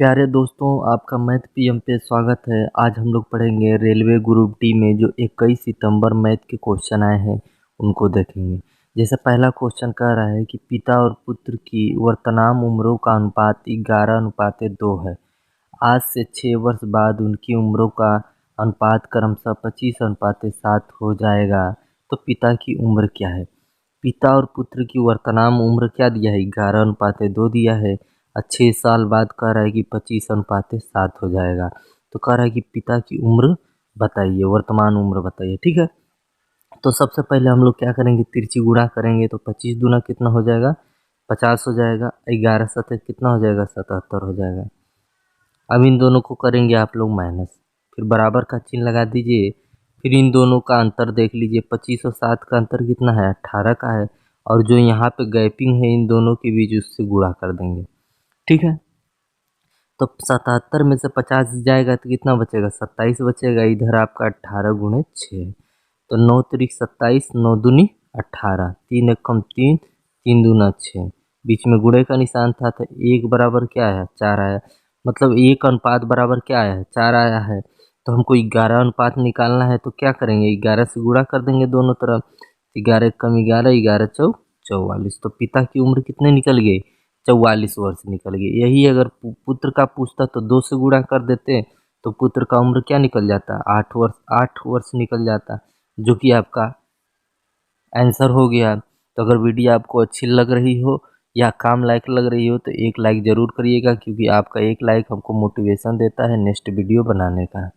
प्यारे दोस्तों, आपका मैथ पीएम पे स्वागत है। आज हम लोग पढ़ेंगे रेलवे ग्रुप डी में जो 21 सितंबर मैथ के क्वेश्चन आए हैं उनको देखेंगे। जैसे पहला क्वेश्चन कह रहा है कि पिता और पुत्र की वर्तमान उम्रों का अनुपात 11:2 है। आज से 6 वर्ष बाद उनकी उम्रों का अनुपात क्रमशः 25:7 हो जाएगा। तो पिता की उम्र क्या है? पिता और पुत्र की वर्तमान उम्र क्या दिया है? 11:2 दिया है। 6 साल बाद कह रहा है कि 25:7 हो जाएगा। तो कह रहा है कि पिता की उम्र बताइए, वर्तमान उम्र बताइए। ठीक है, तो सबसे पहले हम लोग क्या करेंगे, तिरछी गुणा करेंगे। तो 25 दूना कितना हो जाएगा? 50 हो जाएगा। 11 सतह कितना हो जाएगा? 77 हो जाएगा। अब इन दोनों को करेंगे आप लोग माइनस, फिर बराबर का चिन्ह लगा दीजिए। फिर इन दोनों का अंतर देख लीजिए। 25 और 7 का अंतर कितना है? 18 का है। और जो यहाँ पे गैपिंग है इन दोनों के बीच, उससे गुणा कर देंगे। ठीक है, तो 77 में से 50 जाएगा तो कितना बचेगा? 27 बचेगा। इधर आपका 18 गुणे 6, तो 9 तिरिक 27, 9 दूनी 18, 3 एकम 3, 3 दूना 6। बीच में गुणे का निशान था तो एक बराबर क्या आया? 4 आया। मतलब एक अनुपात बराबर क्या आया है? 4 आया है। तो हमको 11 अनुपात निकालना है, तो क्या करेंगे? 11 से गुणा कर देंगे दोनों तरफ। 11 कम 11, 11 चौ 44। तो पिता की उम्र कितने निकल गई? 44 वर्ष निकल गई। यही अगर पुत्र का पूछता तो 2 से गुणा कर देते, तो पुत्र का उम्र क्या निकल जाता? 8 वर्ष निकल जाता, जो कि आपका आंसर हो गया। तो अगर वीडियो आपको अच्छी लग रही हो या काम लायक लग रही हो तो एक लाइक ज़रूर करिएगा, क्योंकि आपका एक लाइक हमको मोटिवेशन देता है नेक्स्ट वीडियो बनाने का।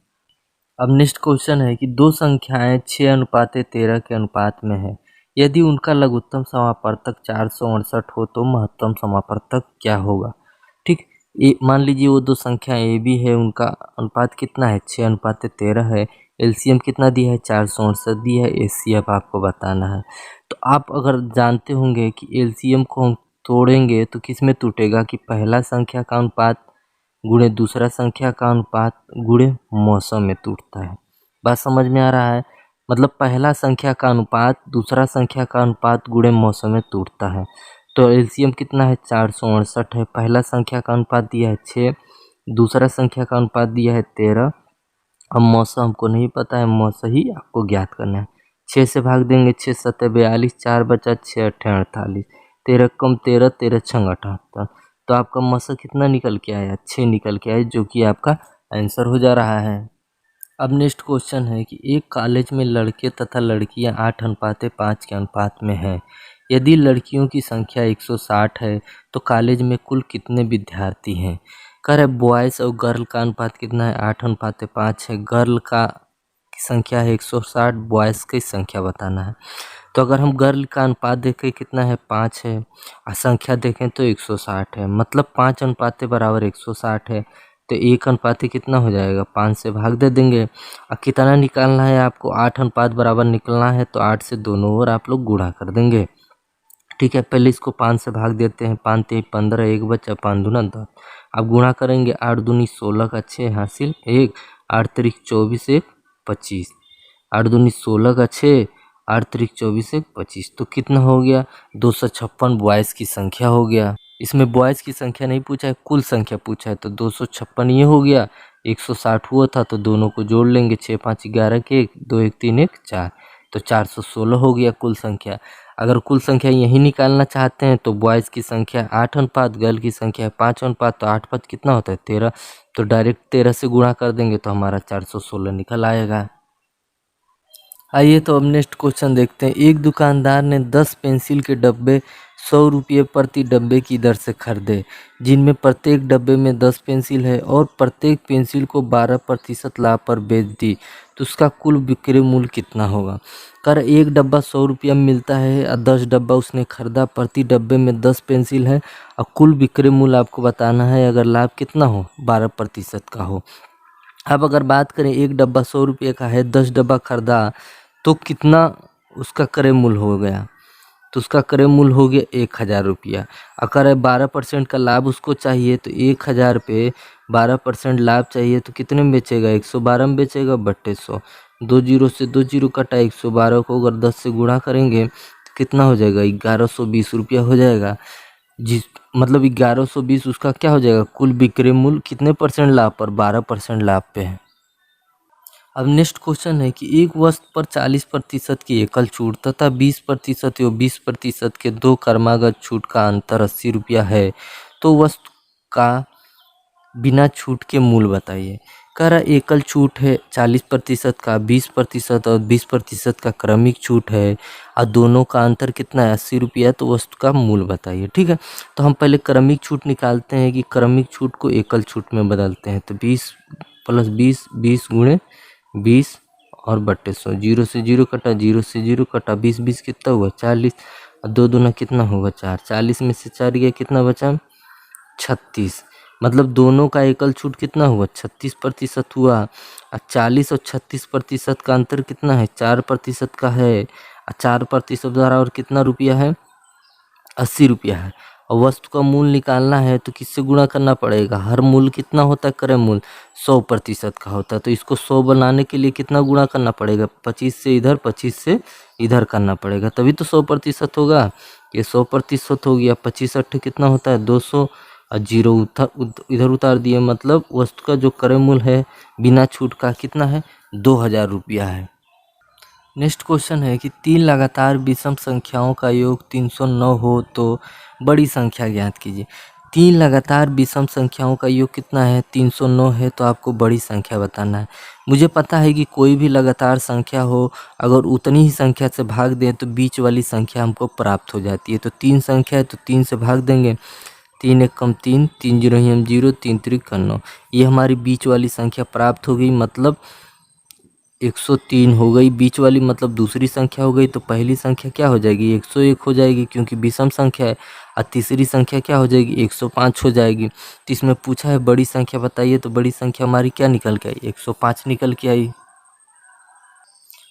अब नेक्स्ट क्वेश्चन है कि दो संख्याएं 6:13 के अनुपात में है। यदि उनका लघुत्तम समापवर्तक 468 हो तो महत्तम समापवर्तक क्या होगा? ठीक, मान लीजिए वो दो संख्या ए बी है, उनका अनुपात कितना है? 6:13 है। एलसीएम कितना दिया है? 468 दिया है। एचसीएफ आपको बताना है। तो आप अगर जानते होंगे कि एलसीएम को हम तोड़ेंगे तो किस में टूटेगा, कि पहला संख्या का अनुपात गुणे दूसरा संख्या का अनुपात गुणे मौसम में टूटता है। बात समझ में आ रहा है? मतलब पहला संख्या का अनुपात दूसरा संख्या का अनुपात गुणे मौसम में टूटता है। तो एलसीएम कितना है? 468 है। पहला संख्या का अनुपात दिया है 6, दूसरा संख्या का अनुपात दिया है 13। अब मौसम हमको नहीं पता है, मौसम ही आपको ज्ञात करना है। 6 से भाग देंगे, 6 सत्ते 42, 4 बचा 6 अट्ठे 48, 13 कम 13, 13 छंग 78। तो आपका मौसम कितना निकल के आया? 6 निकल के आया, जो कि आपका आंसर हो जा रहा है। अब नेक्स्ट क्वेश्चन है कि एक कॉलेज में लड़के तथा लड़कियां 8:5 के अनुपात में हैं। यदि लड़कियों की संख्या 160 है तो कॉलेज में कुल कितने विद्यार्थी हैं? कह रहे बॉयज़ और गर्ल का अनुपात कितना है? 8:5 है। गर्ल का संख्या है 160, बॉयज़ की संख्या बताना है। तो अगर हम गर्ल का अनुपात देखें कितना है? 5 है, और संख्या देखें तो 160 है। मतलब 5 बराबर 160 है। तो 1 कितना हो जाएगा? 5 से भाग दे देंगे। और कितना निकालना है आपको? 8 बराबर निकलना है, तो 8 से दोनों ओर आप लोग गुणा कर देंगे। ठीक है, पहले इसको 5 से भाग देते हैं। 5 3 15, 1 बचा, 5 दूना 10। अब गुणा करेंगे, 8 दूनी 16 का 6 हासिल 1, 8 तिरिक 24, 1 25, 8 दूनी 16 का 6, 8 तिरिक 24, 1 25। तो कितना हो गया? 256 बॉयज़ की संख्या हो गया। इसमें बॉयज़ की संख्या नहीं पूछा है, कुल संख्या पूछा है। तो 256 ये हो गया, 160 हुआ था तो दोनों को जोड़ लेंगे। 6 5 11 के 1, 2 1 3 1 4, तो 416 हो गया कुल संख्या। अगर कुल संख्या यही निकालना चाहते हैं तो बॉयज़ की संख्या 8 अनुपात, गर्ल की संख्या 5 अनुपात, तो 8 5 कितना होता है? 13। तो डायरेक्ट 13 से गुणा कर देंगे तो हमारा 416 निकल आएगा। आइए तो अब नेक्स्ट क्वेश्चन देखते हैं। एक दुकानदार ने 10 पेंसिल के डब्बे 100 रुपये प्रति डब्बे की दर से खरीदे, जिनमें प्रत्येक डब्बे में 10 पेंसिल है, और प्रत्येक पेंसिल को 12% लाभ पर बेच दी, तो उसका कुल विक्रय मूल्य कितना होगा? कर एक डब्बा 100 रुपया में मिलता है और 10 डब्बा उसने खरीदा, प्रति डब्बे में 10 पेंसिल है, और कुल विक्रय मूल्य आपको बताना है अगर लाभ कितना हो? 12% का हो। अब अगर बात करें एक डब्बा 100 रुपये का है, 10 डब्बा खरीदा, तो कितना उसका क्रय मूल्य हो गया? तो उसका क्रय मूल्य हो गया 1000 रुपया। अगर 12% का लाभ उसको चाहिए तो 1000 पे 12% लाभ चाहिए तो कितने में बेचेगा? 112 में बेचेगा बट्टे 100। 2 जीरो से 2 जीरो कटा, 112 को अगर 10 से गुणा करेंगे तो कितना हो जाएगा? 1120 रुपया हो जाएगा। जिस मतलब 1120 उसका क्या हो जाएगा, कुल विक्रय मूल्य कितने परसेंट लाभ पर, 12% लाभ पे है। अब नेक्स्ट क्वेश्चन है कि एक वस्तु पर 40% की एकल छूट तथा 20% या 20% के दो क्रमागत छूट का अंतर 80 रुपया है, तो वस्तु का बिना छूट के मूल्य बताइए। कह रहा एकल छूट है 40% का, 20% और 20% का क्रमिक छूट है और दोनों का अंतर कितना है, 80 रुपया, तो वस्तु का मूल्य बताइए। ठीक है, तो हम पहले क्रमिक छूट निकालते हैं कि क्रमिक छूट को एकल छूट में बदलते हैं। तो 20 + 20, 20 × 20 और बट्टे 100, 0 से 0 कटा, 0 से 0 कटा, 20 20 कितना हुआ 40, और 2 दूना कितना होगा 4, 40 में से 4 गया कितना बचा 36। मतलब दोनों का एकल छूट कितना हुआ 36% हुआ, और 40 और 36% का अंतर कितना है 4% का है, और 4% द्वारा और कितना रुपया है 80 रुपया है। और वस्तु का मूल्य निकालना है तो किससे गुणा करना पड़ेगा, हर मूल्य कितना होता है क्रय मूल्य 100% का होता है, तो इसको 100 बनाने के लिए कितना गुणा करना पड़ेगा, 25 से इधर 25 से इधर करना पड़ेगा, तभी तो 100% होगा। ये 100% हो गया, 25 8 कितना होता है 200, और 0 इधर उतार दिए, मतलब वस्तु का जो क्रय मूल्य है बिना छूट का कितना है 2000 रुपया है। नेक्स्ट क्वेश्चन है कि 3 लगातार विषम संख्याओं का योग 309 हो तो बड़ी संख्या ज्ञात कीजिए। 3 लगातार विषम संख्याओं का योग कितना है 309 है, तो आपको बड़ी संख्या बताना है। मुझे पता है कि कोई भी लगातार संख्या हो, अगर उतनी ही संख्या से भाग दें तो बीच वाली संख्या हमको प्राप्त हो जाती है। तो 3 संख्या है तो 3 से भाग देंगे, 3 1 कम 3, 3 0 ही हम 0, 3 3 9, ये हमारी बीच वाली संख्या प्राप्त हो गई, मतलब 103 हो गई बीच वाली, मतलब दूसरी संख्या हो गई। तो पहली संख्या क्या हो जाएगी 101 हो जाएगी क्योंकि विषम संख्या है, और तीसरी संख्या क्या हो जाएगी 105 हो जाएगी। तो इसमें पूछा है बड़ी संख्या बताइए, तो बड़ी संख्या हमारी क्या निकल के आई 105 निकल के आई।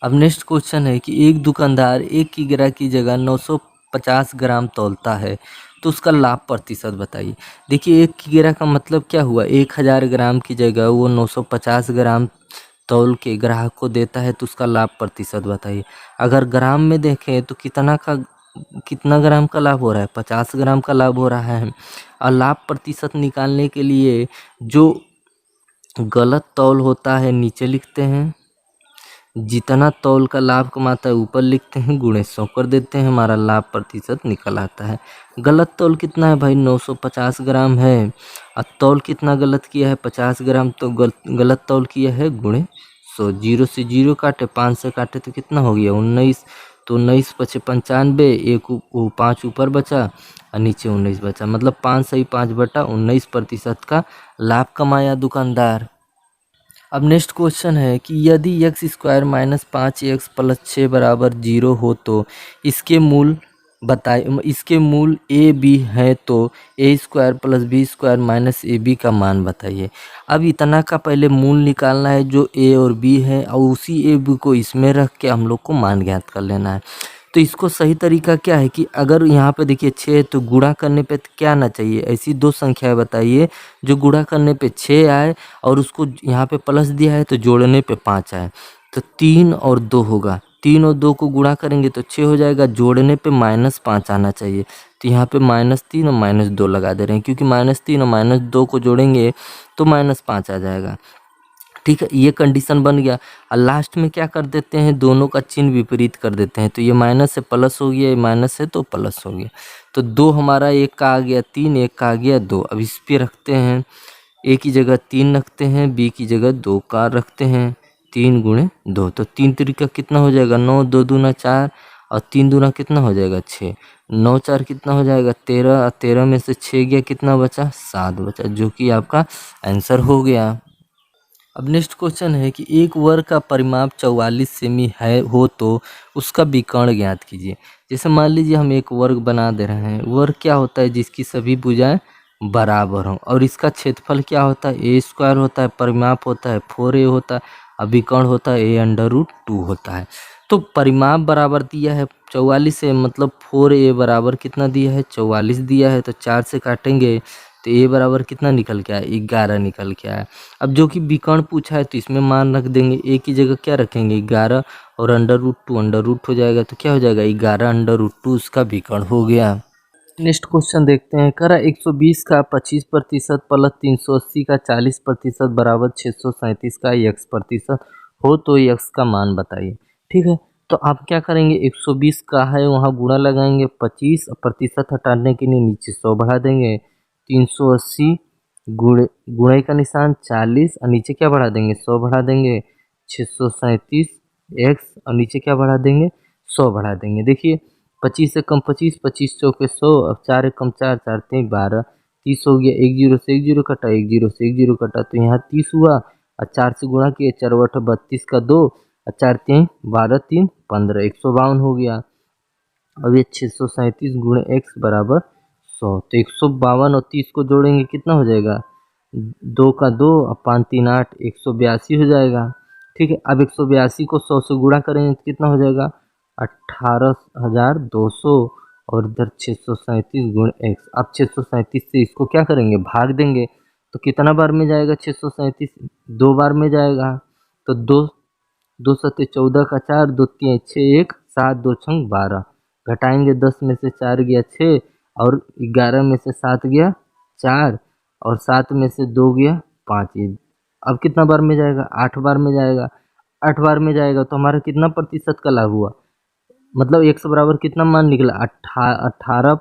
अब नेक्स्ट क्वेश्चन है कि एक दुकानदार 1 किग्रा की जगह 950 ग्राम तौलता है, तो उसका लाभ प्रतिशत बताइए। देखिए 1 किग्रा का मतलब क्या हुआ, 1000 ग्राम की जगह वो 950 ग्राम तौल के ग्राहक को देता है, तो उसका लाभ प्रतिशत बताइए। अगर ग्राम में देखें तो कितना ग्राम का लाभ हो रहा है 50 ग्राम का लाभ हो रहा है। और लाभ प्रतिशत निकालने के लिए जो गलत तौल होता है नीचे लिखते हैं, जितना तौल का लाभ कमाता है ऊपर लिखते हैं, गुणे 100 कर देते हैं, हमारा लाभ प्रतिशत निकल आता है। गलत तौल कितना है भाई 950 ग्राम है, और तौल कितना गलत किया है 50 ग्राम, तो गलत तौल किया है गुणे 100। 0 से 0 काटे, 5 से काटे तो कितना हो गया 19, तो 19 पचे 95, एक 5 ऊपर बचा और नीचे 19 बचा, मतलब 5 सही 5 बटा 19% का लाभ कमाया दुकानदार। अब नेक्स्ट क्वेश्चन है कि यदि x² - 5x + 6 = 0 हो तो इसके मूल बताइए, इसके मूल a b है तो a² + b² - ab का मान बताइए। अब इतना का पहले मूल निकालना है जो a और b है, और उसी a b को इसमें रख के हम लोग को मान ज्ञात कर लेना है। तो इसको सही तरीका क्या है कि अगर यहाँ पे देखिए 6 है तो गुणा करने पे क्या आना चाहिए, ऐसी दो संख्याएं बताइए जो गुणा करने पे 6 आए और उसको यहाँ पे प्लस दिया है तो जोड़ने पे 5 आए। तो 3 और 2 होगा, 3 और 2 को गुणा करेंगे तो 6 हो जाएगा, जोड़ने पे -5 आना चाहिए। तो यहाँ पे -3 और -2 लगा दे रहे हैं, क्योंकि -3 और -2 को जोड़ेंगे तो -5 आ जाएगा। ठीक है, ये कंडीशन बन गया। और लास्ट में क्या कर देते हैं, दोनों का चिन्ह विपरीत कर देते हैं, तो ये माइनस से प्लस हो गया, ये माइनस है तो प्लस हो गया। तो 2 हमारा एक का आ गया 3, एक का आ गया 2। अब इस पे रखते हैं, ए की जगह 3 रखते हैं, बी की जगह 2 का रखते हैं, 3 × 2, तो 3 3 कितना हो जाएगा 9, 2 दूना 4 और 3 दूना कितना हो जाएगा 6, 9 4 कितना हो जाएगा 13, और 13 में से 6 गया कितना बचा 7 बचा, जो कि आपका आंसर हो गया। अब नेक्स्ट क्वेश्चन है कि एक वर्ग का परिमाप 44 सेमी है हो तो उसका विकर्ण ज्ञात कीजिए। जैसे मान लीजिए हम एक वर्ग बना दे रहे हैं, वर्ग क्या होता है जिसकी सभी भुजाएं बराबर हों, और इसका क्षेत्रफल क्या होता है a² होता है, परिमाप होता है 4a होता है, और विकर्ण होता है a√2 होता है। तो परिमाप बराबर दिया है 44 से, मतलब 4a बराबर कितना दिया है 44 दिया है, तो 4 से काटेंगे तो a बराबर कितना निकल के आया 11 निकल के आया। अब जो कि विकर्ण पूछा है तो इसमें मान रख देंगे, a की जगह क्या रखेंगे 11 और √2 अंडर रूट हो जाएगा, तो क्या हो जाएगा 11 √2 उसका विकर्ण हो गया। नेक्स्ट क्वेश्चन देखते हैं। करा 120 का 25% प्लस 380 का 40% बराबर 637 का x% हो तो x का मान बताइए। ठीक है, तो आप क्या करेंगे, 120 का है वहाँ गुणा लगाएंगे, 25 प्रतिशत हटाने के लिए नीचे 100 बढ़ा देंगे, 380 गुणे का निशान 40 और नीचे क्या बढ़ा देंगे 100 बढ़ा देंगे, 637 x और नीचे क्या बढ़ा देंगे 100 बढ़ा देंगे। देखिए 25 से कम 25, 25 चौके 100, अब 4 एक कम 4, 4 3 12, 30 हो गया। एक जीरो से एक जीरो कटा, एक जीरो से एक जीरो कटा, तो यहाँ 30 हुआ और 4 से गुणा किए, 4 बटा 32 का 2 और 4 3 12, 3 15, 152 हो गया। अब ये 637 गुणे x बराबर 100, तो 152 और 30 को जोड़ेंगे कितना हो जाएगा, 2 का 2 और 5 3 8, 182 हो जाएगा। ठीक है, अब 182 को 100 से गुणा करेंगे तो कितना हो जाएगा 18,200 और इधर 637 गुणे x। अब 637 से इसको क्या करेंगे भाग देंगे, तो कितना बार में जाएगा 637, 2 बार में जाएगा, तो 2 2 सत्ते 14 का 4, 2 3 6 1 7, 2 छंग 12, घटाएंगे 10 में से 4 गया 6 और 11 में से 7 गया 4 और 7 में से 2 गया 5। अब कितना बार में जाएगा 8 बार में जाएगा। 8 बार में जाएगा तो हमारा कितना प्रतिशत का लाभ हुआ, मतलब x बराबर कितना मान निकला 18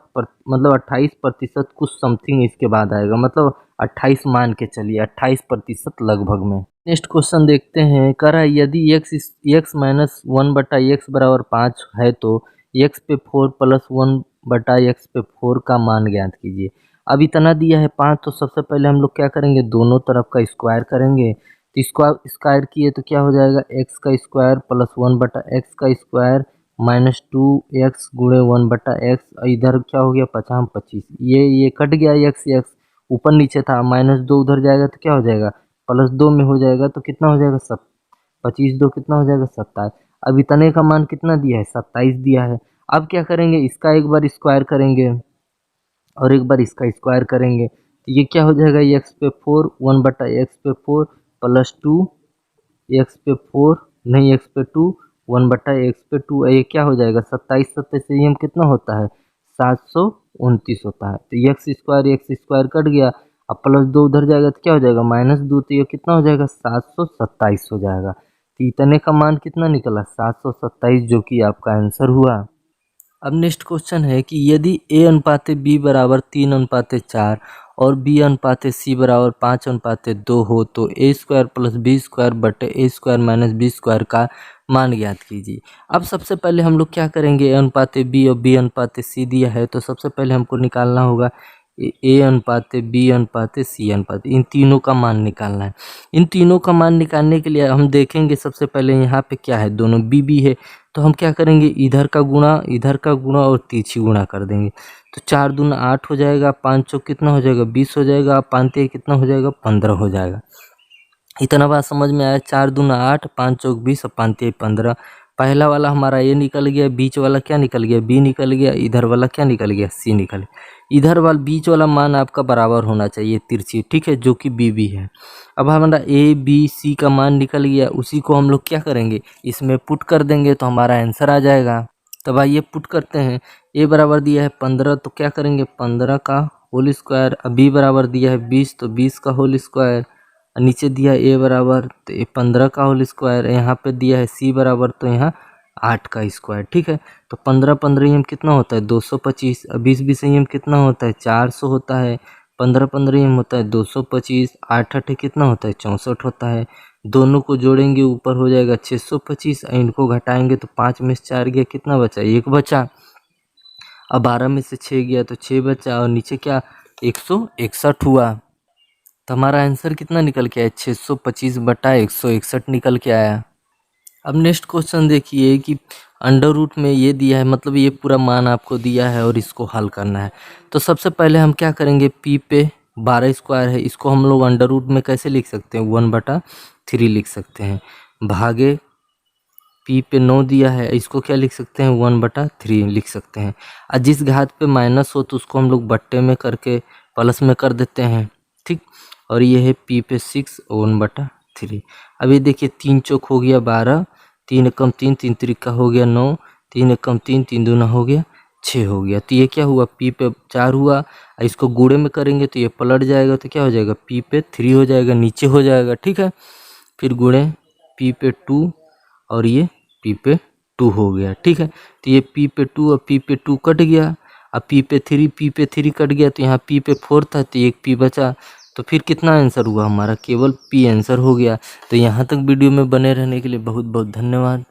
मतलब 28% कुछ समथिंग इसके बाद आएगा, मतलब 28 मान के चलिए 28% लगभग में। नेक्स्ट क्वेश्चन देखते हैं। करा यदि x माइनस 1/x बराबर 5 है तो x पे 4 प्लस 1/x पे 4 का मान ज्ञात कीजिए। अब इतना दिया है 5, तो सबसे पहले हम लोग क्या करेंगे, दोनों तरफ का स्क्वायर करेंगे। तो इसको स्क्वायर किए तो क्या हो जाएगा, x का स्क्वायर प्लस 1/x का स्क्वायर माइनस 2x गुणे 1/x, इधर क्या हो गया 50 25, ये कट गया x ऊपर नीचे था, -2 उधर जाएगा तो क्या हो जाएगा +2 में हो जाएगा, तो कितना हो जाएगा 25 2 कितना हो जाएगा 27। अब इतने का मान कितना दिया है 27 दिया है। अब क्या करेंगे, इसका एक बार स्क्वायर करेंगे और एक बार इसका स्क्वायर करेंगे, तो ये क्या हो जाएगा x पे 4 1/x पे 4 प्लस 2 x पे 4 नहीं x पे 2 1/x पे 2, ये क्या हो जाएगा 27 27 से ये कितना होता है 729 होता है। तो x स्क्वायर कट गया, अब +2 उधर जाएगा तो क्या हो जाएगा -2, तो ये कितना हो जाएगा 727 हो जाएगा। तो इतने का मान कितना निकला 727, जो कि आपका आंसर हुआ। अब नेक्स्ट क्वेश्चन है कि यदि a अनुपात b बराबर 3:4 और b अनुपात c बराबर 5:2 हो तो a square plus B square बटे a square minus B square का मान ज्ञात कीजिए। अब सबसे पहले हम लोग क्या करेंगे, a अनुपात b और b अनुपात c दिया है तो सबसे पहले हमको निकालना होगा a अनुपात b अनुपात c अनुपात, इन तीनों का मान निकालना है। इन तीनों का मान निकालने के लिए हम देखेंगे सबसे पहले यहाँ पे क्या है, दोनों b है, तो हम क्या करेंगे इधर का गुणा और तिरछी गुणा कर देंगे, तो 4 दूना 8 हो जाएगा, 5 चौक कितना हो जाएगा 20 हो जाएगा, 5 तिया कितना हो जाएगा 15 हो जाएगा। इतना बात समझ में आया, 4 दूना 8 5 चौक 20 और 5 तिया 15। पहला वाला हमारा ये निकल गया, बीच वाला क्या निकल गया बी निकल गया, इधर वाला क्या निकल गया सी निकल गया। इधर वाला बीच वाला मान आपका बराबर होना चाहिए तिरछी, ठीक है, जो कि बी है। अब हमारा ए बी सी का मान निकल गया, उसी को हम लोग क्या करेंगे इसमें पुट कर देंगे तो हमारा आंसर आ जाएगा। तब आइए पुट करते हैं। ए बराबर दिया है 15, तो क्या करेंगे 15 का होल स्क्वायर, बी बराबर दिया है 20 तो 20 का होल स्क्वायर, नीचे दिया ए बराबर तो ये 15 का होल स्क्वायर, यहाँ पे दिया है सी बराबर तो यहाँ 8 का स्क्वायर। ठीक है, तो 15 15 एम कितना होता है 225, 20 20 एम कितना होता है 400 होता है, 15 15 एम होता है 225, 8 8 कितना होता है 64 होता है। दोनों को जोड़ेंगे ऊपर हो जाएगा 625, इनको घटाएंगे तो 5 में से 4 गया, कितना बचा 1 बचा। अब 12 में से 6 गया तो 6 बचा और नीचे क्या 161 हुआ। तो हमारा आंसर कितना निकल के आया 625/161 निकल के आया। अब नेक्स्ट क्वेश्चन देखिए कि अंडर रूट में ये दिया है, मतलब ये पूरा मान आपको दिया है और इसको हल करना है। तो सबसे पहले हम क्या करेंगे, p पे 12 स्क्वायर है, इसको हम लोग अंडर रूट में कैसे लिख सकते हैं 1/3 लिख सकते हैं, भागे p पे 9 दिया है, इसको क्या लिख सकते हैं 1/3 लिख सकते हैं। और जिस घात पे माइनस हो तो उसको हम लोग बट्टे में करके प्लस में कर देते हैं, ठीक। और ये है p पे 6 1/3। अब ये देखिए 3 चौक हो गया 12, 3 एकम 3 3 त्रिका हो गया 9, 3 एकम 3 3 दूना हो गया 6 हो गया। तो ये क्या हुआ, p पे 4 हुआ, और इसको गुणे में करेंगे तो ये पलट जाएगा, तो क्या हो जाएगा, p पे 3 हो जाएगा, नीचे हो जाएगा, ठीक है। फिर गुणे p पे 2 और ये p पे 2 हो गया, ठीक है। तो ये p पे 2 और p पे 2 कट गया, अब p पे 3 कट गया, तो यहाँ p पे 4 था तो एक p बचा। तो फिर कितना आंसर हुआ हमारा, केवल p आंसर हो गया। तो यहाँ तक वीडियो में बने रहने के लिए बहुत बहुत धन्यवाद।